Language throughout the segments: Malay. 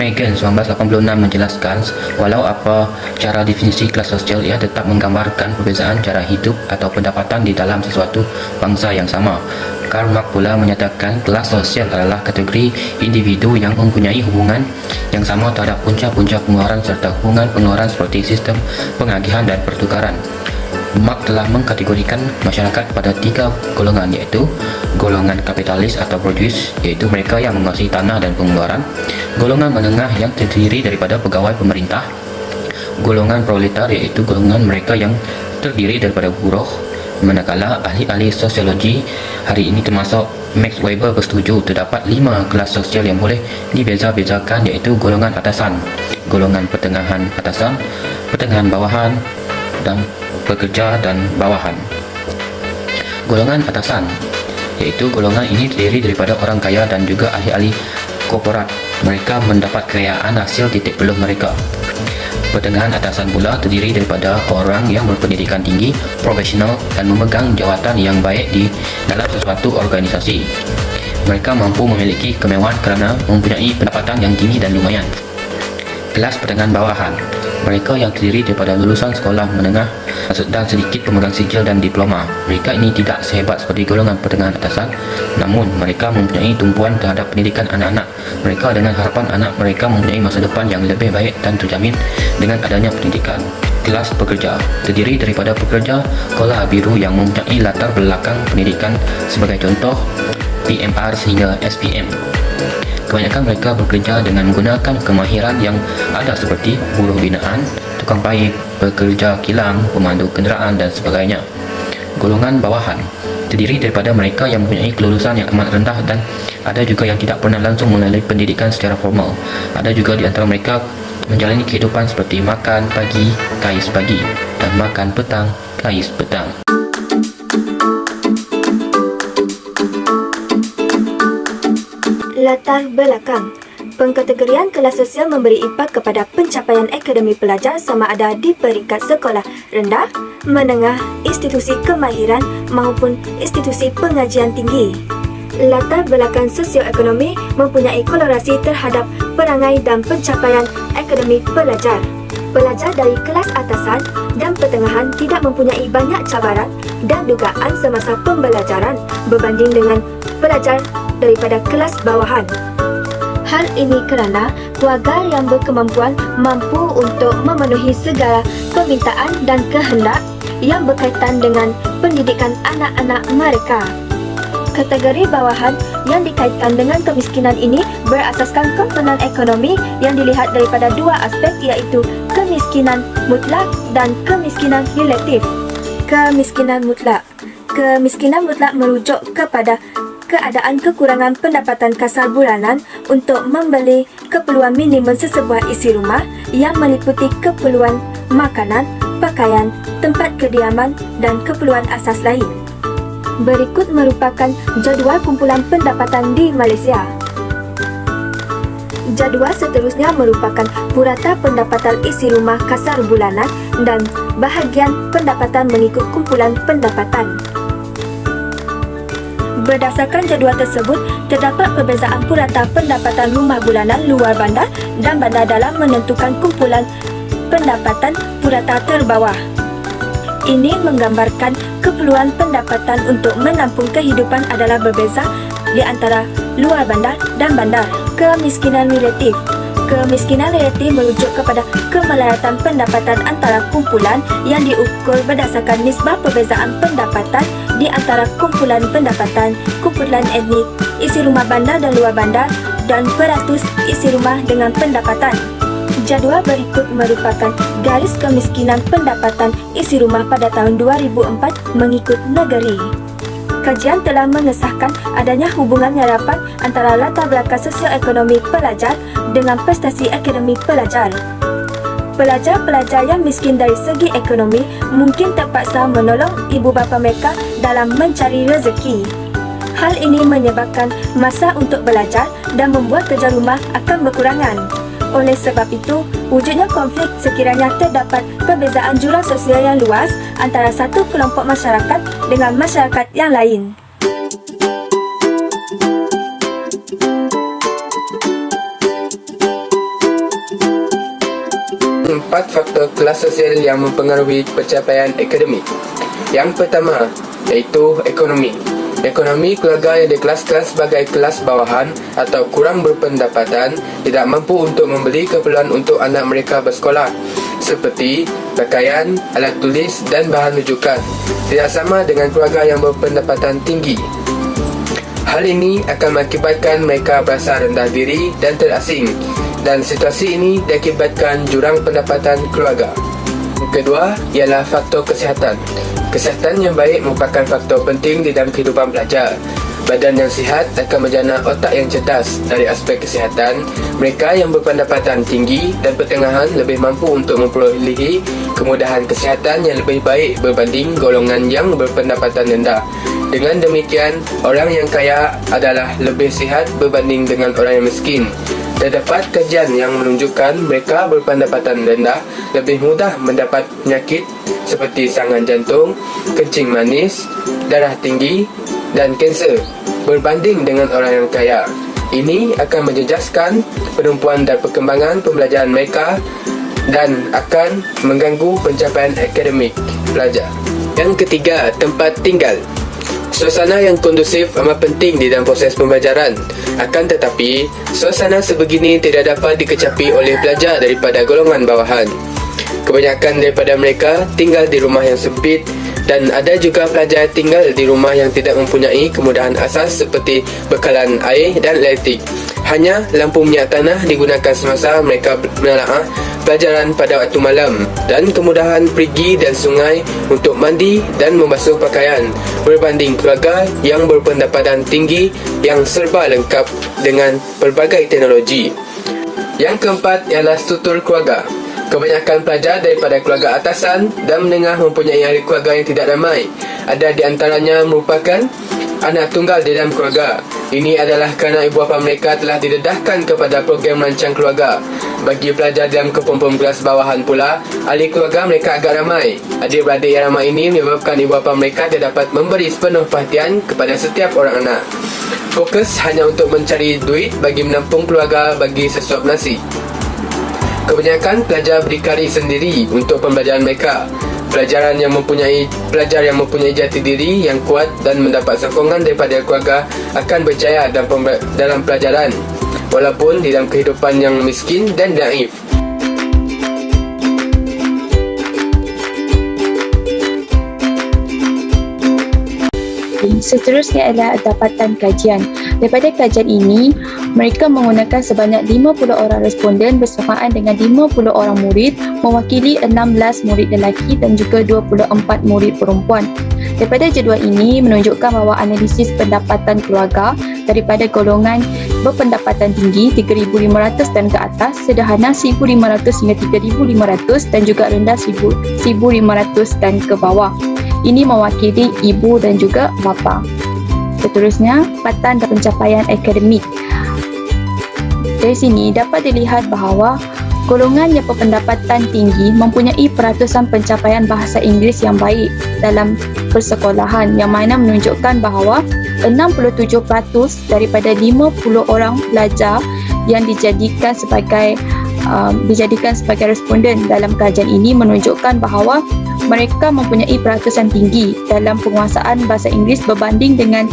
Megan 1986 menjelaskan, walau apa cara definisi kelas sosial, ia tetap menggambarkan perbezaan cara hidup atau pendapatan di dalam sesuatu bangsa yang sama. Karl Marx pula menyatakan kelas sosial adalah kategori individu yang mempunyai hubungan yang sama terhadap punca-punca pengeluaran serta hubungan pengeluaran seperti sistem pengagihan dan pertukaran. Marx telah mengkategorikan masyarakat pada 3 golongan, iaitu golongan kapitalis atau produce, iaitu mereka yang menguasai tanah dan pengeluaran; golongan menengah yang terdiri daripada pegawai pemerintah; golongan proletar, iaitu golongan mereka yang terdiri daripada buruh. Manakala ahli-ahli sosiologi hari ini termasuk Max Weber bersetuju terdapat 5 kelas sosial yang boleh dibeza-bezakan, iaitu golongan atasan, golongan pertengahan atasan, pertengahan bawahan, dan pekerja dan bawahan. Golongan atasan, iaitu golongan ini terdiri daripada orang kaya dan juga ahli-ahli korporat. Mereka mendapat kekayaan hasil titik peluh mereka. Pertengahan atasan pula terdiri daripada orang yang berpendidikan tinggi, profesional, dan memegang jawatan yang baik di dalam sesuatu organisasi. Mereka mampu memiliki kemewahan kerana mempunyai pendapatan yang tinggi dan lumayan. Kelas pertengahan bawahan, mereka yang terdiri daripada lulusan sekolah menengah dan sedikit pemegang sijil dan diploma. Mereka ini tidak sehebat seperti golongan pertengahan atasan, namun mereka mempunyai tumpuan terhadap pendidikan anak-anak mereka dengan harapan anak mereka mempunyai masa depan yang lebih baik dan terjamin dengan adanya pendidikan. Kelas pekerja terdiri daripada pekerja kolah biru yang mempunyai latar belakang pendidikan, sebagai contoh PMR sehingga SPM. Kebanyakan mereka bekerja dengan menggunakan kemahiran yang ada seperti buruh binaan, tukang paip, pekerja kilang, pemandu kenderaan dan sebagainya. Golongan bawahan terdiri daripada mereka yang mempunyai kelulusan yang amat rendah dan ada juga yang tidak pernah langsung melalui pendidikan secara formal. Ada juga di antara mereka menjalani kehidupan seperti makan pagi, kais pagi, dan makan petang, kais petang. Latar belakang. Pengkategorian kelas sosial memberi impak kepada pencapaian akademik pelajar sama ada di peringkat sekolah rendah, menengah, institusi kemahiran maupun institusi pengajian tinggi. Latar belakang sosioekonomi mempunyai korelasi terhadap perangai dan pencapaian akademik pelajar. Pelajar dari kelas atasan dan pertengahan tidak mempunyai banyak cabaran dan dugaan semasa pembelajaran berbanding dengan pelajar daripada kelas bawahan. Hal ini kerana keluarga yang berkemampuan mampu untuk memenuhi segala permintaan dan kehendak yang berkaitan dengan pendidikan anak-anak mereka. Kategori bawahan yang dikaitkan dengan kemiskinan ini berasaskan komponen ekonomi yang dilihat daripada 2 aspek, iaitu kemiskinan mutlak dan kemiskinan relatif. Kemiskinan mutlak merujuk kepada keadaan kekurangan pendapatan kasar bulanan untuk membeli keperluan minimum sesebuah isi rumah yang meliputi keperluan makanan, pakaian, tempat kediaman dan keperluan asas lain. Berikut merupakan jadual kumpulan pendapatan di Malaysia. Jadual seterusnya merupakan purata pendapatan isi rumah kasar bulanan dan bahagian pendapatan mengikut kumpulan pendapatan. Berdasarkan jadual tersebut, terdapat perbezaan purata pendapatan rumah bulanan luar bandar dan bandar dalam menentukan kumpulan pendapatan purata terbawah. Ini menggambarkan keperluan pendapatan untuk menampung kehidupan adalah berbeza di antara luar bandar dan bandar. Kemiskinan relatif merujuk kepada kemelaratan pendapatan antara kumpulan yang diukur berdasarkan nisbah perbezaan pendapatan di antara kumpulan pendapatan, kumpulan etnik, isi rumah bandar dan luar bandar, dan peratus isi rumah dengan pendapatan. Jadual berikut merupakan garis kemiskinan pendapatan isi rumah pada tahun 2004 mengikut negeri. Kajian telah mengesahkan adanya hubungan yang rapat antara latar belakang sosioekonomi pelajar dengan prestasi akademik pelajar. Pelajar-pelajar yang miskin dari segi ekonomi mungkin terpaksa menolong ibu bapa mereka dalam mencari rezeki. Hal ini menyebabkan masa untuk belajar dan membuat kerja rumah akan berkurangan. Oleh sebab itu, wujudnya konflik sekiranya terdapat perbezaan jurang sosial yang luas antara satu kelompok masyarakat dengan masyarakat yang lain. 4 faktor kelas sosial yang mempengaruhi pencapaian akademik. Yang pertama iaitu ekonomi. Ekonomi keluarga yang dikelaskan sebagai kelas bawahan atau kurang berpendapatan tidak mampu untuk membeli keperluan untuk anak mereka bersekolah seperti pakaian, alat tulis dan bahan rujukan. Tidak sama dengan keluarga yang berpendapatan tinggi. Hal ini akan mengakibatkan mereka berasa rendah diri dan terasing, dan situasi ini diakibatkan jurang pendapatan keluarga. Yang kedua ialah faktor kesihatan. Kesihatan yang baik merupakan faktor penting di dalam kehidupan pelajar. Badan yang sihat akan menjana otak yang cerdas. Dari aspek kesihatan, mereka yang berpendapatan tinggi dan pertengahan lebih mampu untuk memperolehi kemudahan kesihatan yang lebih baik berbanding golongan yang berpendapatan rendah. Dengan demikian, orang yang kaya adalah lebih sihat berbanding dengan orang yang miskin. Terdapat kajian yang menunjukkan mereka berpendapatan rendah lebih mudah mendapat penyakit seperti serangan jantung, kencing manis, darah tinggi dan kanser berbanding dengan orang yang kaya. Ini akan menjejaskan penumpuan dan perkembangan pembelajaran mereka dan akan mengganggu pencapaian akademik pelajar. Yang ketiga, tempat tinggal. Suasana yang kondusif amat penting di dalam proses pembelajaran. Akan tetapi, suasana sebegini tidak dapat dikecapi oleh pelajar daripada golongan bawahan. Kebanyakan daripada mereka tinggal di rumah yang sempit dan ada juga pelajar tinggal di rumah yang tidak mempunyai kemudahan asas seperti bekalan air dan elektrik. Hanya lampu minyak tanah digunakan semasa mereka menelaah pelajaran pada waktu malam, dan kemudahan pergi dan sungai untuk mandi dan membasuh pakaian berbanding keluarga yang berpendapatan tinggi yang serba lengkap dengan pelbagai teknologi. Yang keempat ialah struktur keluarga. Kebanyakan pelajar daripada keluarga atasan dan menengah mempunyai ahli keluarga yang tidak ramai. Ada di antaranya merupakan anak tunggal di dalam keluarga. Ini adalah kerana ibu bapa mereka telah didedahkan kepada program merancang keluarga. Bagi pelajar dalam kelompok kelas bawahan pula, ahli keluarga mereka agak ramai. Adik-beradik yang ramai ini menyebabkan ibu bapa mereka tidak dapat memberi sepenuh perhatian kepada setiap orang anak. Fokus hanya untuk mencari duit bagi menampung keluarga bagi sesuap nasi. Kebanyakan pelajar berdikari sendiri untuk pembelajaran mereka. Pelajar yang mempunyai jati diri yang kuat dan mendapat sokongan daripada keluarga akan berjaya dalam pelajaran, walaupun di dalam kehidupan yang miskin dan naif. Seterusnya adalah dapatan kajian. Daripada kajian ini, mereka menggunakan sebanyak 50 orang responden bersamaan dengan 50 orang murid, mewakili 16 murid lelaki dan juga 24 murid perempuan. Daripada jadual ini menunjukkan bahawa analisis pendapatan keluarga daripada golongan berpendapatan tinggi 3,500 dan ke atas, sederhana 1,500 hingga 3,500 dan juga rendah 1,500 dan ke bawah. Ini mewakili ibu dan juga bapa. Seterusnya, patan dan pencapaian akademik. Dari sini dapat dilihat bahawa golongan yang berpendapatan tinggi mempunyai peratusan pencapaian bahasa Inggeris yang baik dalam persekolahan, yang mana menunjukkan bahawa 67% daripada 50 orang pelajar yang dijadikan sebagai responden dalam kajian ini menunjukkan bahawa mereka mempunyai peratusan tinggi dalam penguasaan bahasa Inggeris berbanding dengan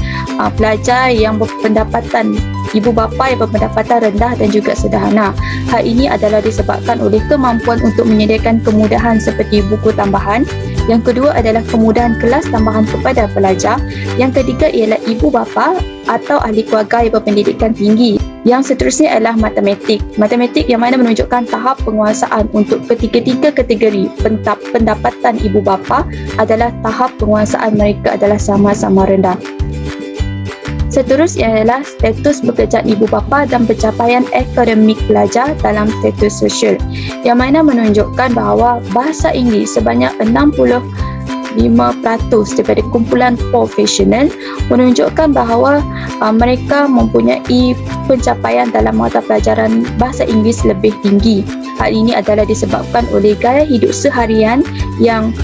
pelajar yang berpendapatan ibu bapa yang berpendapatan rendah dan juga sederhana. Hal ini adalah disebabkan oleh kemampuan untuk menyediakan kemudahan seperti buku tambahan. Yang kedua adalah kemudahan kelas tambahan kepada pelajar. Yang ketiga ialah ibu bapa atau ahli keluarga yang berpendidikan tinggi. Yang seterusnya adalah matematik. Matematik yang mana menunjukkan tahap penguasaan untuk ketiga-tiga kategori pendapatan ibu bapa adalah tahap penguasaan mereka adalah sama-sama rendah. Seterusnya adalah status pekerjaan ibu bapa dan pencapaian akademik pelajar dalam status sosial, yang mana menunjukkan bahawa bahasa Inggeris sebanyak 65% daripada kumpulan profesional menunjukkan bahawa mereka mempunyai pencapaian dalam mata pelajaran bahasa Inggeris lebih tinggi. Hal ini adalah disebabkan oleh gaya hidup seharian yang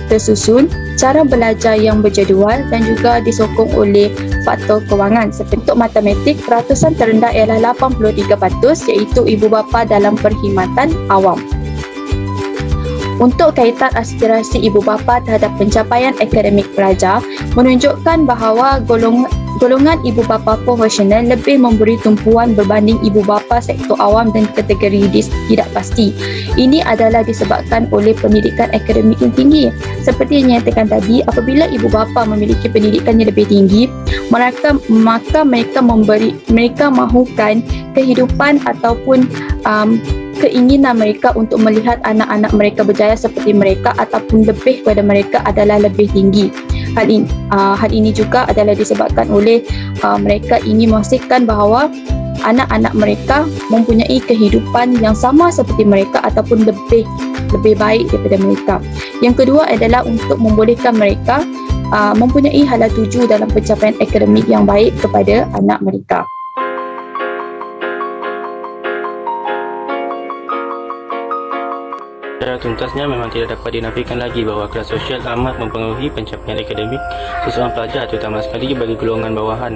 tersusun, cara belajar yang berjadual dan juga disokong oleh faktor kewangan. Seperti untuk matematik, peratusan terendah ialah 83%, iaitu ibu bapa dalam perkhidmatan awam. Untuk kaitan aspirasi ibu bapa terhadap pencapaian akademik pelajar menunjukkan bahawa golongan ibu bapa profesional lebih memberi tumpuan berbanding ibu bapa sektor awam dan kategori tidak pasti. Ini adalah disebabkan oleh pendidikan akademik yang tinggi. Seperti yang nyatakan tadi, apabila ibu bapa memiliki pendidikan yang lebih tinggi, maka mereka mahukan kehidupan ataupun keinginan mereka untuk melihat anak-anak mereka berjaya seperti mereka ataupun lebih kepada mereka adalah lebih tinggi. Hal ini juga adalah disebabkan oleh mereka ingin memastikan bahawa anak-anak mereka mempunyai kehidupan yang sama seperti mereka ataupun lebih baik daripada mereka. Yang kedua adalah untuk membolehkan mereka mempunyai hala tuju dalam pencapaian akademik yang baik kepada anak mereka. Secara tuntasnya memang tidak dapat dinafikan lagi bahawa kelas sosial amat mempengaruhi pencapaian akademik seseorang pelajar, terutama sekali bagi golongan bawahan.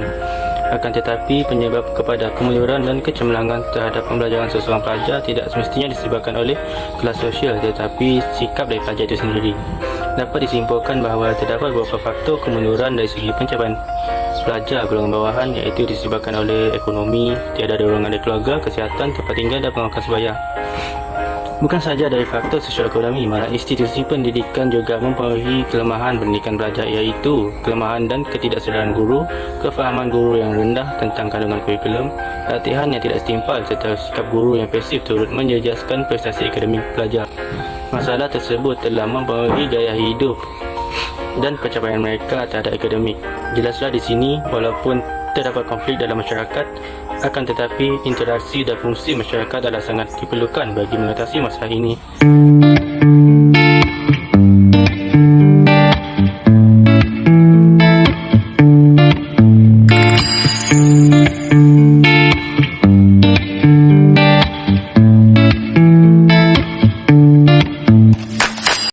Akan tetapi penyebab kepada kemunduran dan kecemerlangan terhadap pembelajaran seseorang pelajar tidak semestinya disebabkan oleh kelas sosial, tetapi sikap dari pelajar itu sendiri. Dapat disimpulkan bahawa terdapat beberapa faktor kemunduran dari segi pencapaian pelajar golongan bawahan, iaitu disebabkan oleh ekonomi, tiada dorongan dari keluarga, kesihatan, tempat tinggal dan pengawasan sebaya. Bukan sahaja dari faktor sosioekonomi, malah institusi pendidikan juga mempengaruhi kelemahan pendidikan pelajar, iaitu kelemahan dan ketidaksedaran guru, kefahaman guru yang rendah tentang kandungan kurikulum, latihan yang tidak setimpal serta sikap guru yang pasif turut menjejaskan prestasi akademik pelajar. Masalah tersebut telah mempengaruhi gaya hidup dan pencapaian mereka terhadap akademik. Jelaslah di sini, walaupun terdapat konflik dalam masyarakat, akan tetapi interaksi dan fungsi masyarakat adalah sangat diperlukan bagi mengatasi masalah ini.